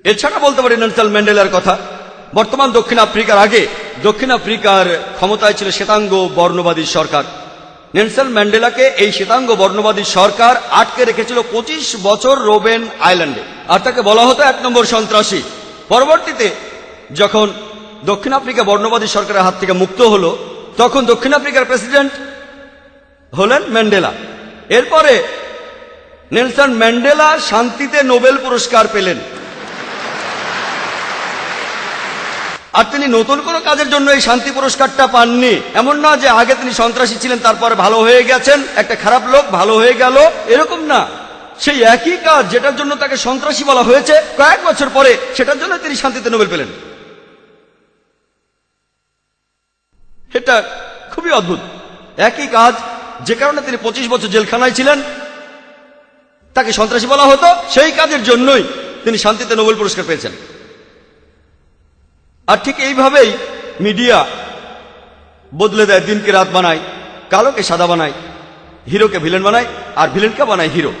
এছাড়া বলতে পারি নেলসন ম্যান্ডেলার কথা। বর্তমান দক্ষিণ আফ্রিকার আগে দক্ষিণ আফ্রিকার ক্ষমতায় ছিল শ্বেতাঙ্গ বর্ণবাদী সরকার। নেলসন ম্যান্ডেলাকে এই শ্বেতাঙ্গ বর্ণবাদী সরকার আটকে রেখেছিল 25 বছর রোবেন আইল্যান্ডে, আর তাকে বলা হতো 1 নম্বর সন্ত্রাসী। পরবর্তীতে যখন দক্ষিণ আফ্রিকা বর্ণবাদী সরকারের হাত থেকে মুক্ত হলো, তখন দক্ষিণ আফ্রিকার প্রেসিডেন্ট হলেন ম্যান্ডেলা। এরপরে নেলসন ম্যান্ডেলা শান্তিতে নোবেল পুরস্কার পেলেন। আর তিনি নতুন কোনো কাজের জন্য এই শান্তি পুরস্কারটা পাননি। এমন না যে আগে তিনি সন্ত্রাসী ছিলেন তারপরে ভালো হয়ে গেছেন, একটা খারাপ লোক ভালো হয়ে গেল, এরকম না। সেই একই কাজ যেটার জন্য তাকে সন্ত্রাসী বলা হয়েছে, কয়েক বছর পরে সেটার জন্য তিনি শান্তিতে নোবেল পেলেন। এটা খুবই অদ্ভুত। একই কাজ যে কারণে তিনি 25 বছর জেলখানায় ছিলেন, তাকে সন্ত্রাসী বলা হতো, সেই কাজের জন্যই তিনি শান্তিতে নোবেল পুরস্কার পেয়েছেন। আর ঠিক এইভাবেই মিডিয়া বদলে দেয়, দিনকে রাত বানায়, কালোকে সাদা বানায়, হিরোকে ভিলেন বানায়, আর ভিলেনকে বানায় হিরো।